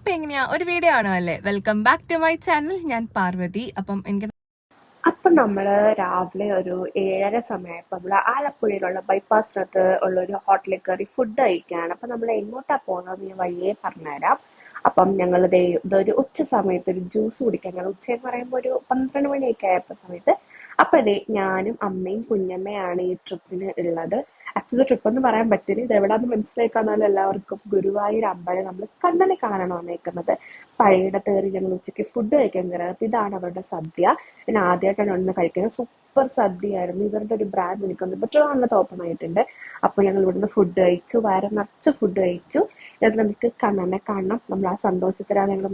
അപ്പൊ എങ്ങനെയാ ഒരു വീഡിയോ ആണോ അല്ലേ? Welcome back to my channel. ഞാൻ പാർവതി. അപ്പൊ നമ്മള് രാവിലെ ഒരു 7:30 സമയമായപ്പോ നമ്മള് ആലപ്പുഴയിലുള്ള ബൈപ്പാസിനകത്ത് ഉള്ള ഒരു ഹോട്ടലിൽ കയറി ഫുഡ് കഴിക്കുകയാണ്. അപ്പൊ നമ്മൾ എങ്ങോട്ടാ പോകുന്നത് ഞാൻ വഴിയേ പറഞ്ഞുതരാം. അപ്പം ഞങ്ങൾ ഇതൊരു ഉച്ച സമയത്ത് ഒരു ജ്യൂസ് കുടിക്കാൻ, ഞങ്ങൾ ഉച്ചയെന്ന് പറയുമ്പോൾ ഒരു 12 മണിയൊക്കെ ആയപ്പോ സമയത്ത് അപ്പൊ ഞാനും അമ്മയും കുഞ്ഞമ്മയാണ് ഈ ട്രിപ്പിന് ഉള്ളത്. ആക്ച്വലി ട്രിപ്പ് എന്ന് പറയാൻ പറ്റില്ല, ഇത് എവിടാന്ന് മനസ്സിലാക്കാന്നാലും എല്ലാവർക്കും ഗുരുവായൂർ അമ്പലം നമ്മൾ കണ്ണനെ കാണാൻ വന്നേക്കുന്നത്. പഴയിടത്ത് കയറി ഞങ്ങൾ ഉച്ചയ്ക്ക് ഫുഡ് കഴിക്കാൻ കയറുക. അപ്പൊ ഇതാണ് അവരുടെ സദ്യ. ഞാൻ ആദ്യമായിട്ടാണ് ഒന്ന് കഴിക്കുന്നത്. സൂപ്പർ സദ്യയായിരുന്നു. ഇവരുടെ ഒരു ബ്രാൻഡ് എനിക്കൊന്ന് ഇപ്പോൾ നല്ല ഓപ്പൺ ആയിട്ടുണ്ട്. അപ്പോൾ ഞങ്ങൾ ഇവിടുന്ന് ഫുഡ് കഴിച്ചു, വയറ് നിറച്ച് ഫുഡ് കഴിച്ചു. എന്നിട്ട് നമുക്ക് കണ്ണനെ കാണണം. നമ്മൾ ആ സന്തോഷത്തിലാണ് ഞങ്ങൾ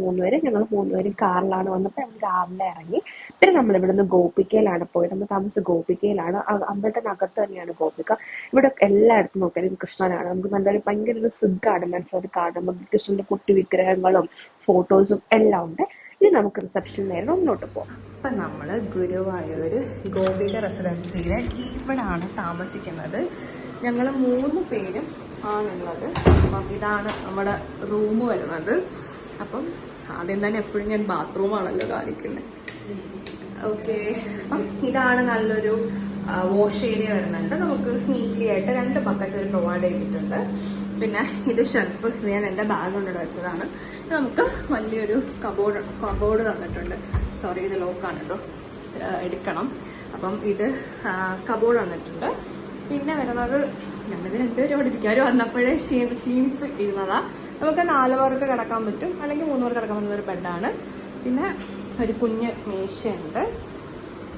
മൂന്നുപേരും കാറിലാണ് വന്നപ്പോൾ ഞങ്ങൾ രാവിലെ ഇറങ്ങി. പിന്നെ നമ്മൾ ഇവിടുന്ന് ഗോപികയിലാണ് പോയത്. നമ്മൾ താമസിച്ച ഗോപികയിലാണ്. അമ്പലത്തിനകത്ത് തന്നെയാണ് ഗോപിക. ഇവിടെ എല്ലായിടത്തും നോക്കിയാലും കൃഷ്ണനാണ്. നമുക്ക് നല്ലൊരു ഭയങ്കര ഒരു സുഖമാണ് മനസ്സത് കാണുമ്പോൾ. കൃഷ്ണന്റെ കുട്ടി വിഗ്രഹങ്ങളും ഫോട്ടോസും എല്ലാം ഉണ്ട്. ഇനി നമുക്ക് റിസപ്ഷൻ നേരെ മുന്നോട്ട് പോകാം. ഇപ്പം നമ്മൾ ഗുരുവായൂർ ഗോപിക റെസിഡൻസിയിലെ ഇവിടാണ് താമസിക്കുന്നത്. ഞങ്ങൾ 3 പേരും ആണുള്ളത്. അപ്പം ഇതാണ് നമ്മുടെ റൂം വരുന്നത്. അപ്പം ആദ്യം തന്നെ എപ്പോഴും ഞാൻ ബാത്റൂമാണല്ലോ കാണിക്കുന്നത്. ഓക്കെ, അപ്പം ഇതാണ് നല്ലൊരു വാഷ് ഏരിയ വരുന്നുണ്ട്. നമുക്ക് നീറ്റ്ലി ആയിട്ട് 2 ബക്കറ്റ് പ്രൊവൈഡ് ചെയ്തിട്ടുണ്ട്. പിന്നെ ഇത് ഷെൽഫ്, ഞാൻ എൻ്റെ ബാഗ് കൊണ്ടിട്ട് വെച്ചതാണ്. നമുക്ക് വലിയൊരു കബോർഡ് തന്നിട്ടുണ്ട്. സോറി, ഇത് ലോക്കാണ് കേട്ടോ, എടുക്കണം. അപ്പം ഇത് കബോർഡ് തന്നിട്ടുണ്ട്. പിന്നെ വരുന്നത്, ഞങ്ങളിത് 2 പേരും അവിടെ ഇരിക്കാറ് വന്നപ്പോഴേ ക്ഷീണിച്ച് ഇരുന്നതാ. നമുക്ക് 4 പേർക്ക് കിടക്കാൻ പറ്റും, അല്ലെങ്കിൽ 3 പേർക്ക് കിടക്കാൻ പറ്റുന്ന ഒരു ബെഡാണ്. പിന്നെ ഒരു കുഞ്ഞ് മേശയുണ്ട്.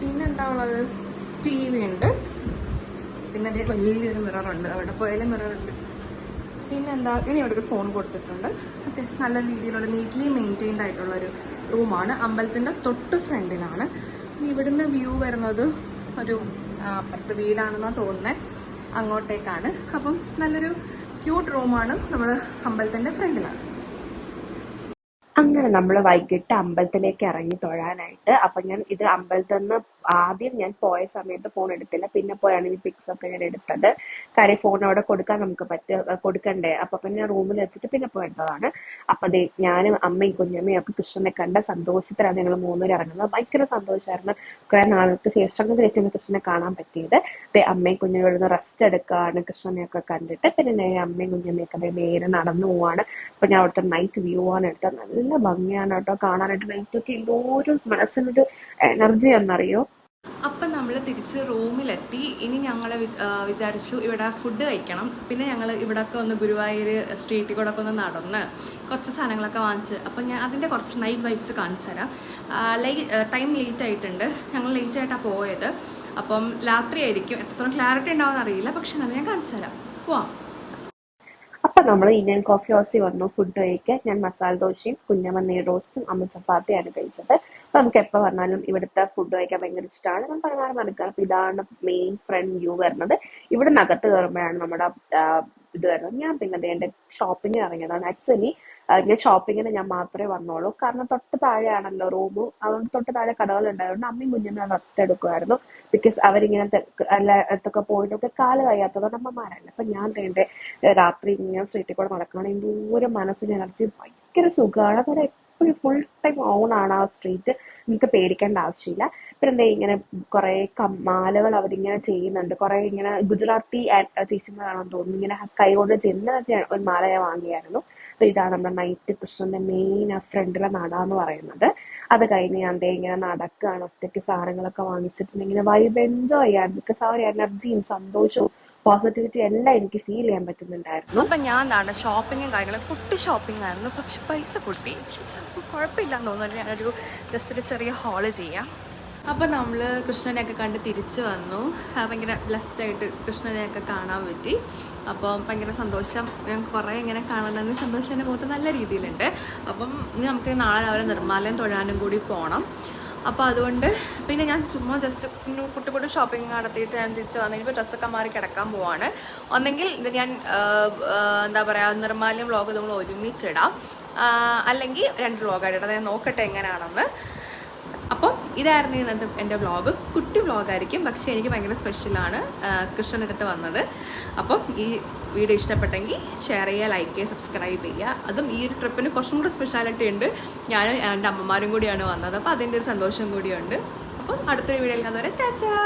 പിന്നെ എന്താ ഉള്ളത്, TV ഉണ്ട്. പിന്നെ അതേ വലിയൊരു മിററുണ്ട്, അവിടെ പോയാലും മിററുണ്ട്. പിന്നെ എന്താ, ഇനി ഇവിടെ ഒരു ഫോൺ കൊടുത്തിട്ടുണ്ട്. അത്യാവശ്യം നല്ല രീതിയിലുള്ള നീറ്റ്ലി മെയിൻറ്റെയിൻഡ് ആയിട്ടുള്ളൊരു റൂമാണ്. അമ്പലത്തിൻ്റെ തൊട്ട് ഫ്രണ്ടിലാണ്. ഇവിടുന്ന് വ്യൂ വരുന്നത് ഒരു അപ്പുറത്ത് വീടാണെന്നാണ് തോന്നുന്നത്, അങ്ങോട്ടേക്കാണ്. അപ്പം നല്ലൊരു ക്യൂട്ട് റൂമാണ്. നമ്മൾ അമ്പലത്തിൻ്റെ ഫ്രണ്ടിലാണ്. അങ്ങനെ നമ്മൾ വൈകിട്ട് അമ്പലത്തിലേക്ക് ഇറങ്ങി തൊഴാനായിട്ട്. അപ്പൊ ഞാൻ ഇത് അമ്പലത്തിൽ നിന്ന് ആദ്യം ഞാൻ പോയ സമയത്ത് ഫോൺ എടുത്തില്ല, പിന്നെ പോയാണ് ഈ പിക്സ് ഒക്കെ ഞാൻ എടുത്തത്. കാര്യം ഫോൺ അവിടെ കൊടുക്കാൻ നമുക്ക് കൊടുക്കണ്ടേ. അപ്പൊ പിന്നെ റൂമിൽ വെച്ചിട്ട് പിന്നെ പോയിട്ടതാണ്. അപ്പൊ ഞാനും അമ്മയും കുഞ്ഞമ്മയും ഒക്കെ കൃഷ്ണനെ കണ്ട സന്തോഷത്തിലാണ് ഞങ്ങൾ 3 പേരും ഇറങ്ങുന്നത്. ഭയങ്കര സന്തോഷമായിരുന്നു. കുറെ നാൾക്ക് ശേഷം കൃഷ്ണനെ കാണാൻ പറ്റിയത്. അമ്മയും കുഞ്ഞമ്മയും ഇവിടുന്ന് റെസ്റ്റ് എടുക്കുകയാണ് കൃഷ്ണനെയൊക്കെ കണ്ടിട്ട്. പിന്നെ അമ്മയും കുഞ്ഞമ്മയൊക്കെ നേരെ നടന്നു പോവാണ്. അപ്പൊ ഞാൻ അവിടുത്തെ നൈറ്റ് വ്യൂ ആണ് എടുത്തത്. നല്ല ഭംഗിയാണ് കേട്ടോ കാണാനായിട്ട്. നൈറ്റൊക്കെ എന്തോരം മനസ്സിനൊരു എനർജി എന്നറിയോ. അപ്പം നമ്മൾ തിരിച്ച് റൂമിലെത്തി. ഇനി ഞങ്ങൾ വിചാരിച്ചു ഇവിടെ ഫുഡ് കഴിക്കണം. പിന്നെ ഞങ്ങൾ ഇവിടെയൊക്കെ ഒന്ന് ഗുരുവായൂർ സ്ട്രീറ്റിൽ കൂടെ ഒക്കെ ഒന്ന് നടന്ന് കുറച്ച് സാധനങ്ങളൊക്കെ വാങ്ങിച്ച്, അപ്പം ഞാൻ അതിൻ്റെ കുറച്ച് നൈറ്റ് വൈബ്സ് കാണിച്ചു തരാം. ടൈം ലേറ്റ് ആയിട്ടുണ്ട്, ഞങ്ങൾ ലേറ്റ് ആയിട്ടാണ് പോയത്. അപ്പം രാത്രിയായിരിക്കും, എത്രത്തോളം ക്ലാരിറ്റി ഉണ്ടാവുമെന്ന് അറിയില്ല, പക്ഷെ ഞാൻ കാണിച്ചു തരാം. പോവാം. അപ്പൊ നമ്മൾ ഇന്ത്യൻ കോഫി ഹൗസിൽ വന്നു ഫുഡ് കഴിക്കാൻ. ഞാൻ മസാല ദോശയും കുഞ്ഞമ്മ നെയ് റോസ്റ്റും അമ്മ ചപ്പാത്തിയാണ് കഴിച്ചത്. അപ്പൊ നമുക്ക് എപ്പോൾ പറഞ്ഞാലും ഇവിടുത്തെ ഫുഡ് കഴിക്കാൻ ഭയങ്കര ഇഷ്ടമാണ്. ഞാൻ പലഹാരം നടക്കുക. അപ്പൊ ഇതാണ് മെയിൻ ഫ്രണ്ട് വ്യൂ വരുന്നത്. ഇവിടെ നകത്ത് കയറുമ്പോഴാണ് നമ്മുടെ ഇത് വരുന്നത്. ഞാൻ പിന്നെ എന്റെ ഷോപ്പിങ്ങിന് ഇറങ്ങിയതാണ്. ആക്ച്വലി ഞാൻ ഷോപ്പിങ്ങിന് ഞാൻ മാത്രമേ വന്നോളൂ, കാരണം തൊട്ട് താഴെയാണല്ലോ റൂമും. അതുകൊണ്ട് തൊട്ട് താഴെ കടകൾ ഉണ്ടായതുകൊണ്ട് അമ്മയും കുഞ്ഞമ്മ റെസ്റ്റ് എടുക്കുമായിരുന്നു. ബിക്കോസ് അവരിങ്ങനെ എല്ലായിടത്തൊക്കെ പോയിട്ടൊക്കെ കാല് കഴിയാത്തതുകൊണ്ട് അമ്മമാരല്ല. അപ്പൊ ഞാൻ രാത്രി ഇങ്ങനെ സ്ട്രീറ്റിൽ കൂടെ നടക്കുകയാണെങ്കിൽ എന്തോരം മനസ്സിന് എനർജി, ഭയങ്കര സുഖമാണ്. അതൊരു എപ്പോഴും ഫുൾ ടൈം ഓൺ ആണ് ആ സ്ട്രീറ്റ്. നമുക്ക് പേടിക്കേണ്ട ആവശ്യമില്ല. പിന്നെ ഇങ്ങനെ കുറെ മാലകൾ അവരിങ്ങനെ ചെയ്യുന്നുണ്ട്. കുറെ ഇങ്ങനെ ഗുജറാത്തി ചേച്ചിമാരാണെന്ന് തോന്നുന്നു, ഇങ്ങനെ കൈകൊണ്ട് ചെയ്യുന്നതൊക്കെ ഒരു മാല ഞാൻ വാങ്ങിയായിരുന്നു. അപ്പൊ ഇതാണ് നമ്മുടെ നൈറ്റ് കൃഷ്ണന്റെ മെയിൻ ആ ഫ്രണ്ടിലെ നട എന്ന് പറയുന്നത്. അത് കഴിഞ്ഞ് ഞാൻ ഇങ്ങനെ നടക്കുകയാണ്. ഒറ്റയ്ക്ക് സാധനങ്ങളൊക്കെ വാങ്ങിച്ചിട്ടുണ്ടെങ്കിൽ വൈബ് എൻജോയ് ചെയ്യാൻ, ബിക്കോസ് ആ ഒരു എനർജിയും സന്തോഷവും പോസിറ്റിവിറ്റി എല്ലാം എനിക്ക് ഫീൽ ചെയ്യാൻ പറ്റുന്നുണ്ടായിരുന്നു. അപ്പം ഞാൻ എന്താണ് ഷോപ്പിങ്ങും കാര്യങ്ങളും, കുട്ടി ഷോപ്പിംഗ് ആയിരുന്നു, പക്ഷെ പൈസ കൂട്ടി. പക്ഷെ കുഴപ്പമില്ലാന്ന് തോന്നുന്നു. ഞാനൊരു ജസ്റ്റ് ഒരു ചെറിയ ഹോള് ചെയ്യാം. അപ്പം നമ്മൾ കൃഷ്ണനെയൊക്കെ കണ്ട് തിരിച്ചു വന്നു. ഭയങ്കര ബ്ലെസ്ഡായിട്ട് കൃഷ്ണനെയൊക്കെ കാണാൻ പറ്റി. അപ്പം ഭയങ്കര സന്തോഷം. ഞാൻ കുറേ ഇങ്ങനെ കാണണമെന്ന് സന്തോഷം എൻ്റെ മുഖത്ത് നല്ല രീതിയിലുണ്ട്. അപ്പം ഇനി നമുക്ക് നാളെ രാവിലെ നിർമ്മാലയം തൊഴാനും കൂടി പോകണം. അപ്പോൾ അതുകൊണ്ട് പിന്നെ ഞാൻ ചുമ്മാ ജസ്റ്റ് കുട്ടി ഷോപ്പിംഗ് നടത്തിയിട്ട് ഞാൻ തിരിച്ച് വന്നപ്പോൾ ഡ്രസ്സൊക്കെ മാറി കിടക്കാൻ പോവാണ്. ഒന്നെങ്കിൽ ഇത് ഞാൻ എന്താ പറയുക, നിർമ്മാല്യം വ്ളോഗ് നമ്മൾ ഒരുമിച്ചിടാം, അല്ലെങ്കിൽ 2 വ്ളോഗായിട്ട് ഇടാം. ഞാൻ നോക്കട്ടെ എങ്ങനെയാണെന്ന്. അപ്പോൾ ഇതായിരുന്നു ഇന്നത്തെ എൻ്റെ വ്ളോഗ്. കുട്ടി വ്ളോഗായിരിക്കും, പക്ഷേ എനിക്ക് ഭയങ്കര സ്പെഷ്യലാണ് കൃഷ്ണൻ്റെ അടുത്ത് വന്നത്. അപ്പം ഈ വീഡിയോ ഇഷ്ടപ്പെട്ടെങ്കിൽ ഷെയർ ചെയ്യുക, ലൈക്ക് ചെയ്യുക, സബ്സ്ക്രൈബ് ചെയ്യുക. അതും ഈ ഒരു ട്രിപ്പിന് കുറച്ചും കൂടി സ്പെഷ്യാലിറ്റി ഉണ്ട്. ഞാനും എൻ്റെ അമ്മമാരും കൂടിയാണ് വന്നത്, അപ്പോൾ അതിൻ്റെ ഒരു സന്തോഷം കൂടിയുണ്ട്. അപ്പം അടുത്തൊരു വീഡിയോയിൽ കാണുന്നവരെ ടാറ്റാ.